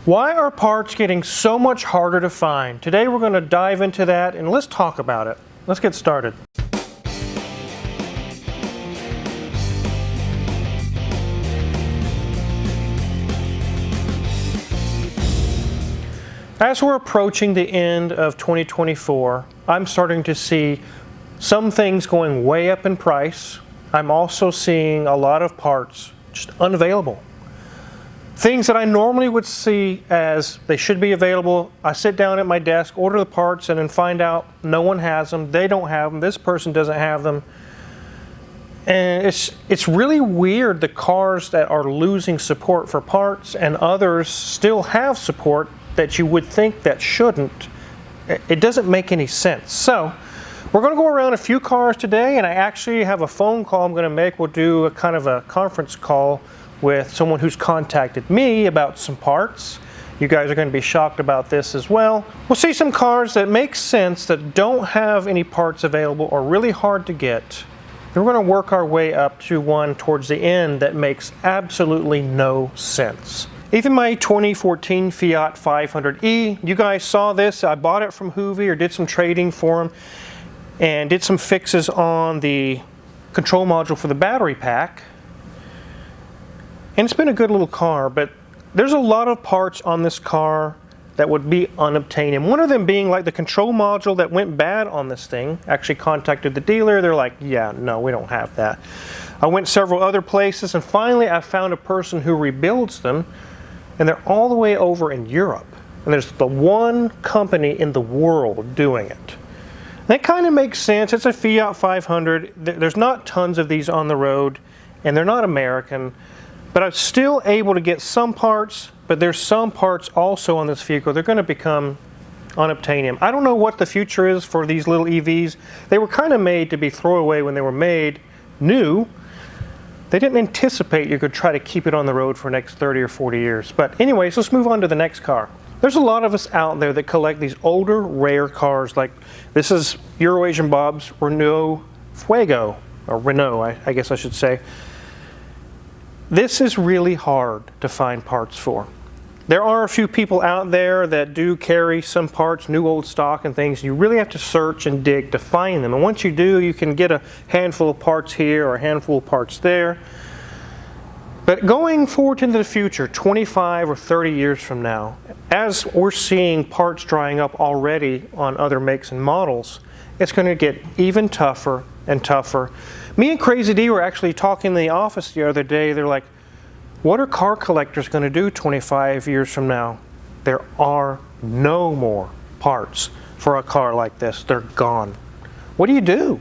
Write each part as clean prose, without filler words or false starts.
Why are parts getting so much harder to find? Today we're going to dive into that and let's talk about it. Let's get started. As we're approaching the end of 2024, I'm starting to see some things going way up in price. I'm also seeing a lot of parts just unavailable. Things that I normally would see as they should be available, I sit down at my desk, order the parts, and then find out no one has them, they don't have them, this person doesn't have them. And it's really weird, the cars that are losing support for parts and others still have support that you would think that shouldn't. It doesn't make any sense. So we're going to go around a few cars today, and I actually have a phone call I'm going to make. We'll do a kind of a conference call with someone who's contacted me about some parts. You guys are going to be shocked about this as well. We'll see some cars that make sense that don't have any parts available or really hard to get. And we're going to work our way up to one towards the end that makes absolutely no sense. Even my 2014 Fiat 500e, you guys saw this. I bought it from Hoovie or did some trading for him and did some fixes on the control module for the battery pack. And it's been a good little car, but there's a lot of parts on this car that would be unobtainium. One of them being like the control module that went bad on this thing. Actually contacted the dealer. They're like, yeah, no, we don't have that. I went several other places, and finally I found a person who rebuilds them, and they're all the way over in Europe. And there's the one company in the world doing it. That kind of makes sense. It's a Fiat 500. There's not tons of these on the road, and they're not American. But I'm still able to get some parts, but there's some parts also on this vehicle. They're going to become unobtainium. I don't know what the future is for these little EVs. They were kind of made to be throwaway when they were made new. They didn't anticipate you could try to keep it on the road for the next 30 or 40 years. But anyways, let's move on to the next car. There's a lot of us out there that collect these older, rare cars. Like this is Euroasian Bob's Renault Fuego, or Renault, I guess I should say. This is really hard to find parts for. There are a few people out there that do carry some parts, new old stock and things. You really have to search and dig to find them. And once you do, you can get a handful of parts here or a handful of parts there. But going forward into the future, 25 or 30 years from now, as we're seeing parts drying up already on other makes and models, it's going to get even tougher and tougher. Me and Crazy D were actually talking in the office the other day. They're like, what are car collectors going to do 25 years from now? There are no more parts for a car like this. They're gone. What do you do?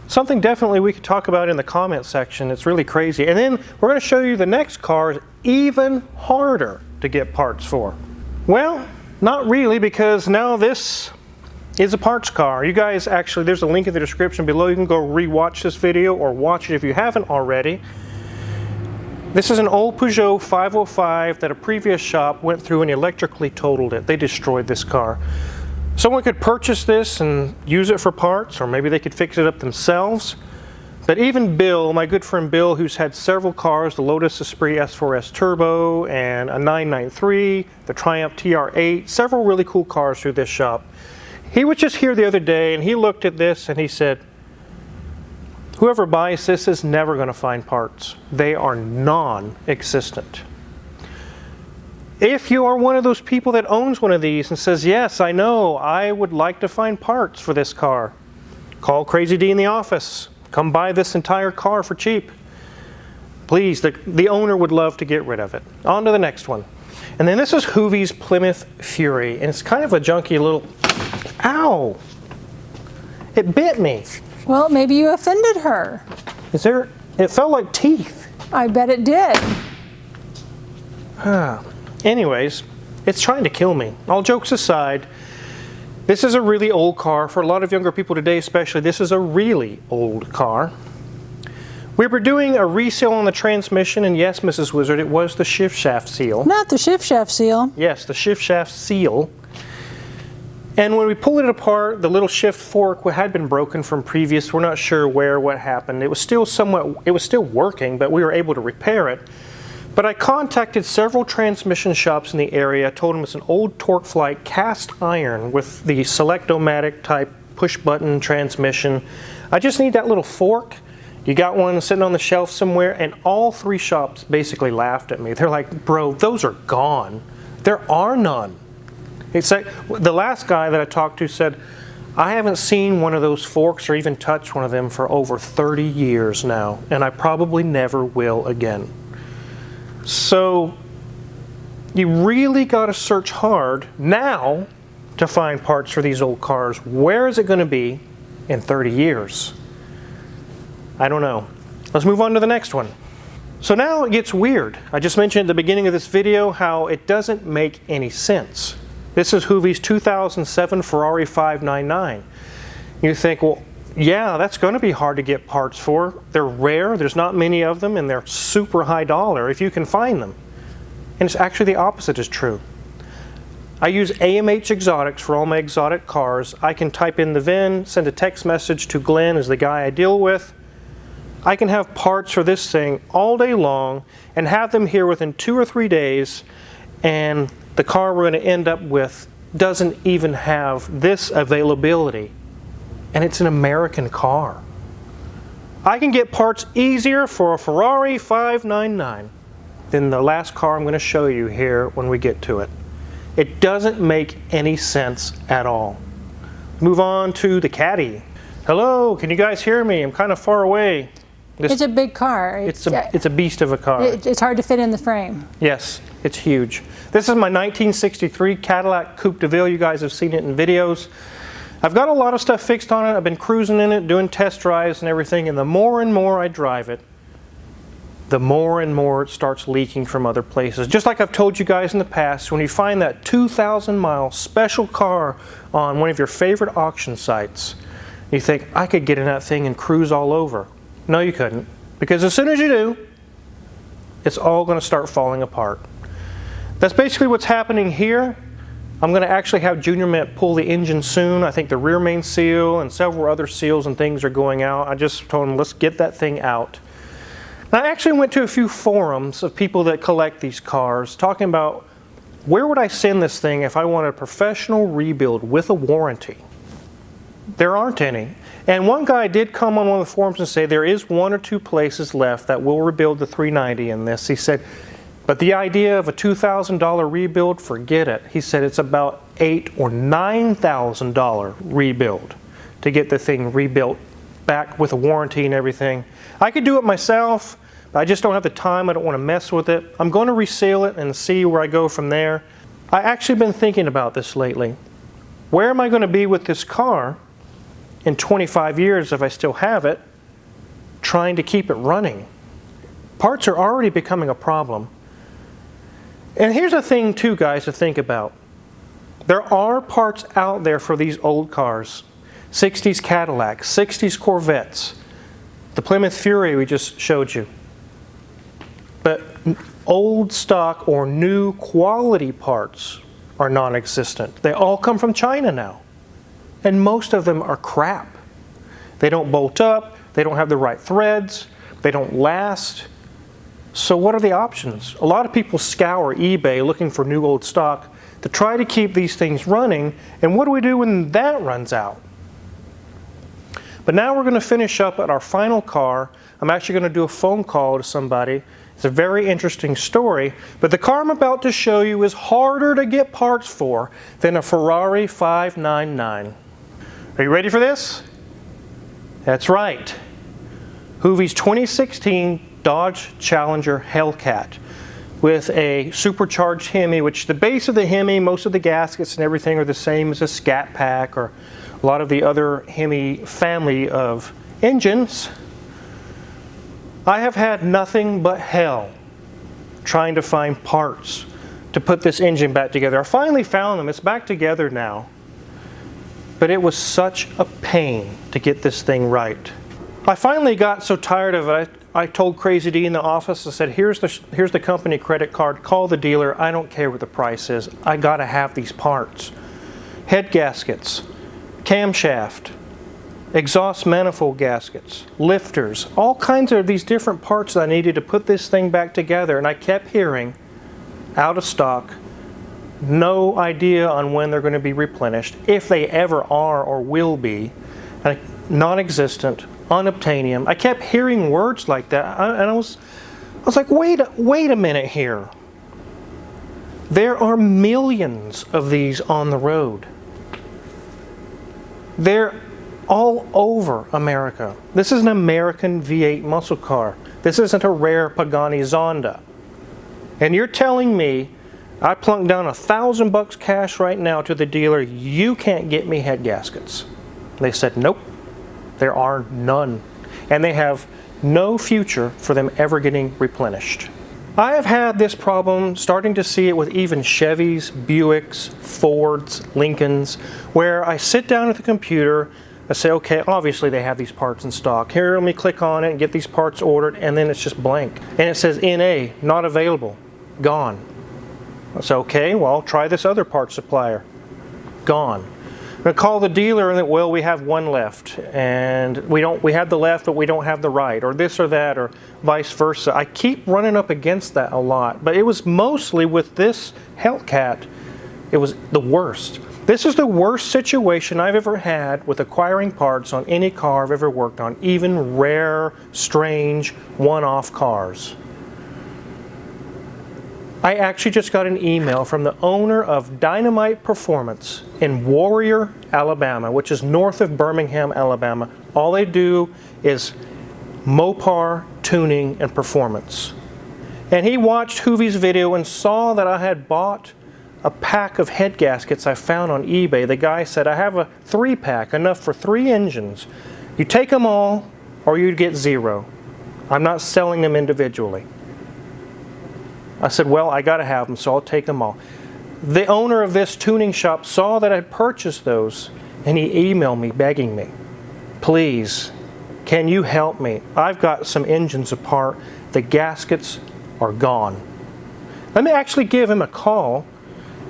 Something definitely we could talk about in the comment section. It's really crazy. And then we're going to show you the next car is even harder to get parts for. Well, not really, because now this is a parts car. You guys actually, there's a link in the description below. You can go rewatch this video or watch it if you haven't already. This is an old Peugeot 505 that a previous shop went through and electrically totaled it. They destroyed this car. Someone could purchase this and use it for parts, or maybe they could fix it up themselves. But even Bill, my good friend Bill, who's had several cars, the Lotus Esprit S4S Turbo and a 993, the Triumph TR8, several really cool cars through this shop. He was just here the other day and he looked at this and he said, whoever buys this is never going to find parts. They are non-existent. If you are one of those people that owns one of these and says, yes, I know, I would like to find parts for this car, call Crazy D in the office. Come buy this entire car for cheap. Please, the owner would love to get rid of it. On to the next one. And then this is Hoovie's Plymouth Fury, and it's kind of a junky little, ow, it bit me. Well, maybe you offended her. It felt like teeth. I bet it did. Anyways, it's trying to kill me. All jokes aside, this is a really old car. For a lot of younger people today especially, this is a really old car. We were doing a resale on the transmission, and yes, Mrs. Wizard, it was the shift shaft seal. Not the shift shaft seal. Yes, the shift shaft seal. And when we pulled it apart, the little shift fork had been broken from previous. We're not sure what happened. It was still working, but we were able to repair it. But I contacted several transmission shops in the area. I told them it's an old TorqueFlite cast iron with the Select-O-Matic type push button transmission. I just need that little fork. You got one sitting on the shelf somewhere, and all three shops basically laughed at me. They're like, bro, those are gone. There are none. It's like, the last guy that I talked to said, I haven't seen one of those forks or even touched one of them for over 30 years now, and I probably never will again. So you really got to search hard now to find parts for these old cars. Where is it going to be in 30 years? I don't know. Let's move on to the next one. So now it gets weird. I just mentioned at the beginning of this video how it doesn't make any sense. This is Hoovy's 2007 Ferrari 599. You think, well, yeah, that's going to be hard to get parts for. They're rare, there's not many of them, and they're super high dollar if you can find them. And it's actually the opposite is true. I use AMH Exotics for all my exotic cars. I can type in the VIN, send a text message to Glenn, as the guy I deal with. I can have parts for this thing all day long and have them here within 2 or 3 days, and the car we're going to end up with doesn't even have this availability. And it's an American car. I can get parts easier for a Ferrari 599 than the last car I'm going to show you here when we get to it. It doesn't make any sense at all. Move on to the Caddy. Hello, can you guys hear me? I'm kind of far away. It's a big car. It's a beast of a car. It's hard to fit in the frame. Yes, it's huge. This is my 1963 Cadillac Coupe de Ville. You guys have seen it in videos. I've got a lot of stuff fixed on it. I've been cruising in it, doing test drives and everything, and the more and more I drive it, the more and more it starts leaking from other places. Just like I've told you guys in the past, when you find that 2,000-mile special car on one of your favorite auction sites, you think, I could get in that thing and cruise all over. No, you couldn't. Because as soon as you do, it's all going to start falling apart. That's basically what's happening here. I'm going to actually have Junior Mint pull the engine soon. I think the rear main seal and several other seals and things are going out. I just told him, let's get that thing out. And I actually went to a few forums of people that collect these cars talking about where would I send this thing if I wanted a professional rebuild with a warranty. There aren't any. And one guy did come on one of the forums and say there is 1 or 2 places left that will rebuild the 390 in this. He said, but the idea of a $2,000 rebuild, forget it. He said it's about $8,000 or $9,000 rebuild to get the thing rebuilt back with a warranty and everything. I could do it myself, but I just don't have the time. I don't want to mess with it. I'm going to resale it and see where I go from there. I actually been thinking about this lately. Where am I going to be with this car in 25 years if I still have it, trying to keep it running? Parts are already becoming a problem. And here's a thing too, guys, to think about. There are parts out there for these old cars. 60s Cadillacs, 60s Corvettes, the Plymouth Fury we just showed you. But old stock or new quality parts are non-existent. They all come from China now. And most of them are crap. They don't bolt up, they don't have the right threads, they don't last. So what are the options? A lot of people scour eBay looking for new old stock to try to keep these things running, and what do we do when that runs out? But now we're going to finish up at our final car. I'm actually going to do a phone call to somebody. It's a very interesting story, but the car I'm about to show you is harder to get parts for than a Ferrari 599. Are you ready for this? That's right. Hoovy's 2016 Dodge Challenger Hellcat with a supercharged Hemi, which the base of the Hemi, most of the gaskets and everything are the same as a Scat Pack or a lot of the other Hemi family of engines. I have had nothing but hell trying to find parts to put this engine back together. I finally found them. It's back together now. But it was such a pain to get this thing right. I finally got so tired of it, I told Crazy D in the office, I said, here's the company credit card, call the dealer, I don't care what the price is, I gotta have these parts. Head gaskets, camshaft, exhaust manifold gaskets, lifters, all kinds of these different parts that I needed to put this thing back together. And I kept hearing, out of stock, no idea on when they're going to be replenished, if they ever are or will be, non-existent, unobtainium. I kept hearing words like that, and I was like, wait a minute here. There are millions of these on the road. They're all over America. This is an American V8 muscle car. This isn't a rare Pagani Zonda. And you're telling me I plunked down $1,000 cash right now to the dealer, you can't get me head gaskets. They said, nope, there are none. And they have no future for them ever getting replenished. I have had this problem, starting to see it with even Chevys, Buicks, Fords, Lincolns, where I sit down at the computer, I say, okay, obviously they have these parts in stock. Here, let me click on it and get these parts ordered, and then it's just blank. And it says NA, not available, gone. I say, okay, well, try this other part supplier. Gone. I call the dealer and well, we have one left, and we have the left, but we don't have the right, or this or that, or vice versa. I keep running up against that a lot, but it was mostly with this Hellcat, it was the worst. This is the worst situation I've ever had with acquiring parts on any car I've ever worked on, even rare, strange, one-off cars. I actually just got an email from the owner of Dynamite Performance in Warrior, Alabama, which is north of Birmingham, Alabama. All they do is Mopar, tuning, and performance. And he watched Hoovie's video and saw that I had bought a pack of head gaskets I found on eBay. The guy said, I have a 3-pack, enough for 3 engines. You take them all, or you get 0. I'm not selling them individually. I said, well, I got to have them, so I'll take them all. The owner of this tuning shop saw that I'd purchased those, and he emailed me begging me, please, can you help me? I've got some engines apart. The gaskets are gone. Let me actually give him a call,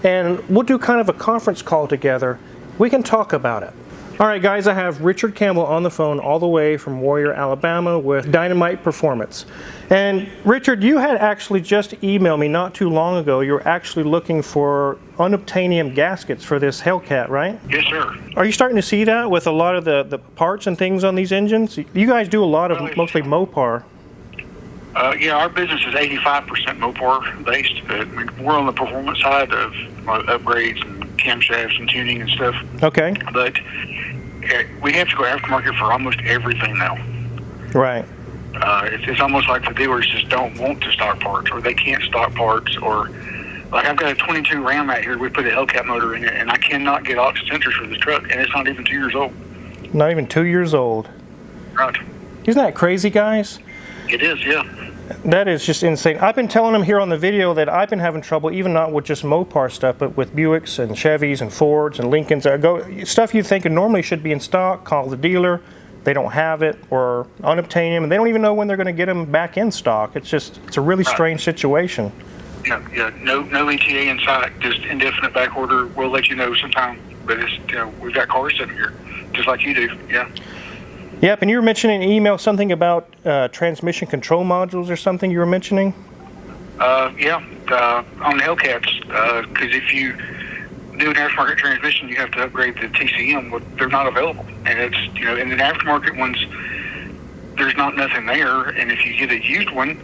and we'll do kind of a conference call together. We can talk about it. All right, guys, I have Richard Campbell on the phone all the way from Warrior, Alabama with Dynamite Performance. And Richard, you had actually just emailed me not too long ago. You're actually looking for unobtainium gaskets for this Hellcat, right? Yes, sir. Are you starting to see that with a lot of the parts and things on these engines? You guys do a lot of mostly Mopar. Yeah, our business is 85% Mopar based. We're on the performance side of upgrades and camshafts and tuning and stuff. Okay. But we have to go aftermarket for almost everything now. Right. It's almost like the dealers just don't want to stock parts, or they can't stock parts, or like I've got a 22 Ram out here. We put a Hellcat motor in it, and I cannot get aux sensors for the truck, and it's not even 2 years old. Not even 2 years old. Right. Isn't that crazy, guys? It is, yeah. That is just insane. I've been telling them here on the video that I've been having trouble, even not with just Mopar stuff, but with Buicks and Chevys and Fords and Lincolns. Stuff you think normally should be in stock, call the dealer. They don't have it, or unobtainium, and they don't even know when they're going to get them back in stock. It's a really strange situation. Yeah. No ETA in sight, just indefinite back order. We'll let you know sometime, but we've got cars sitting here, just like you do. Yeah. Yep, and you were mentioning in an email something about transmission control modules or something you were mentioning? On Hellcats, because if you do an aftermarket transmission, you have to upgrade the TCM. Well, they're not available, and it's in the aftermarket ones, there's nothing there. And if you get a used one,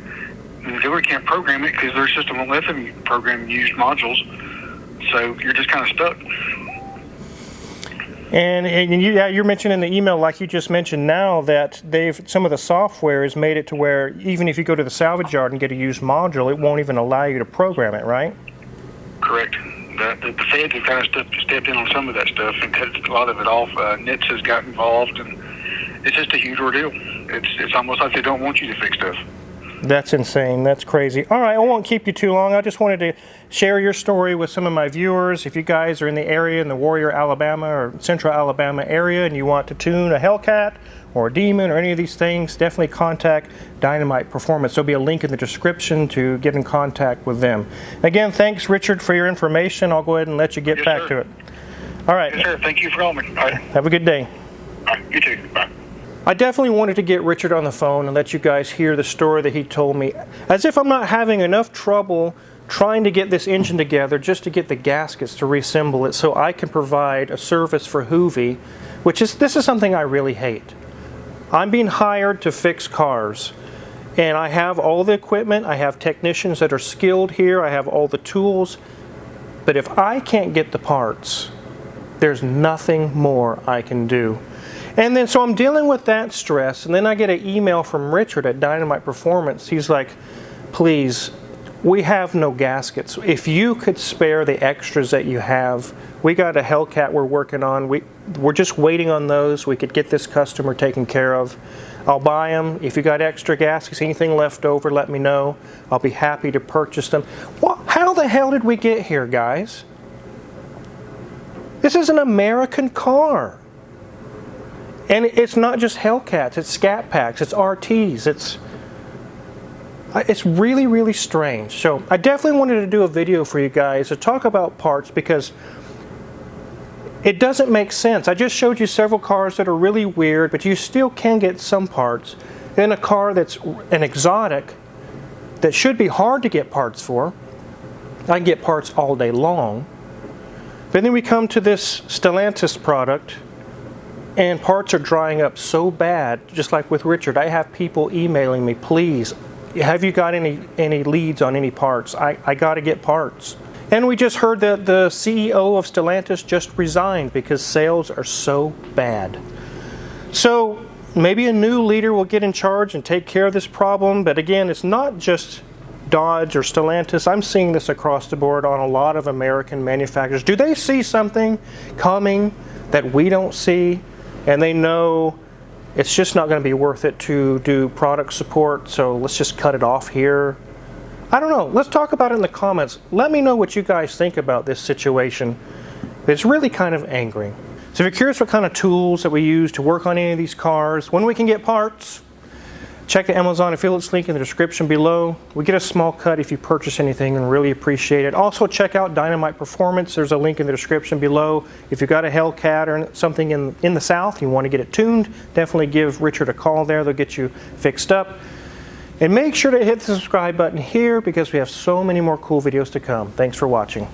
the dealer can't program it because their system won't let them program used modules. So you're just kind of stuck. And you're mentioning in the email, like you just mentioned now, that some of the software has made it to where even if you go to the salvage yard and get a used module, it won't even allow you to program it, right? Correct. The feds have kind of stepped in on some of that stuff and cut a lot of it off. NITS has got involved, and it's just a huge ordeal. It's almost like they don't want you to fix stuff. That's insane. That's crazy. All right, I won't keep you too long. I just wanted to share your story with some of my viewers. If you guys are in the area, in the Warrior, Alabama or Central Alabama area, and you want to tune a Hellcat or a Demon or any of these things, definitely contact Dynamite Performance. There'll be a link in the description to get in contact with them. Again, thanks, Richard, for your information. I'll go ahead and let you get back to it. All right. Yes, sir. Thank you for calling me. All right. Have a good day. All right, you too. Bye. I definitely wanted to get Richard on the phone and let you guys hear the story that he told me. As if I'm not having enough trouble trying to get this engine together just to get the gaskets to reassemble it so I can provide a service for Hoovie, this is something I really hate. I'm being hired to fix cars, and I have all the equipment, I have technicians that are skilled here, I have all the tools, but if I can't get the parts, there's nothing more I can do. And then so I'm dealing with that stress, and then I get an email from Richard at Dynamite Performance. He's like, please, we have no gaskets. If you could spare the extras that you have, we got a Hellcat we're working on. We're just waiting on those. We could get this customer taken care of. I'll buy them. If you got extra gaskets, anything left over, let me know. I'll be happy to purchase them. Well, how the hell did we get here, guys? This is an American car. And it's not just Hellcats, it's Scat Packs, it's RTs, it's really, really strange. So I definitely wanted to do a video for you guys to talk about parts because it doesn't make sense. I just showed you several cars that are really weird, but you still can get some parts. In a car that's an exotic that should be hard to get parts for, I can get parts all day long. But then we come to this Stellantis product, and parts are drying up so bad, just like with Richard. I have people emailing me, please, have you got any leads on any parts? I got to get parts. And we just heard that the CEO of Stellantis just resigned because sales are so bad. So maybe a new leader will get in charge and take care of this problem. But again, it's not just Dodge or Stellantis. I'm seeing this across the board on a lot of American manufacturers. Do they see something coming that we don't see? And they know it's just not going to be worth it to do product support, so let's just cut it off here. I don't know. Let's talk about it in the comments. Let me know what you guys think about this situation. It's really kind of angering. So if you're curious what kind of tools that we use to work on any of these cars, when we can get parts, check the Amazon affiliates link in the description below. We get a small cut if you purchase anything and really appreciate it. Also check out Dynamite Performance. There's a link in the description below. If you've got a Hellcat or something in the South, you want to get it tuned, definitely give Richard a call there. They'll get you fixed up. And make sure to hit the subscribe button here because we have so many more cool videos to come. Thanks for watching.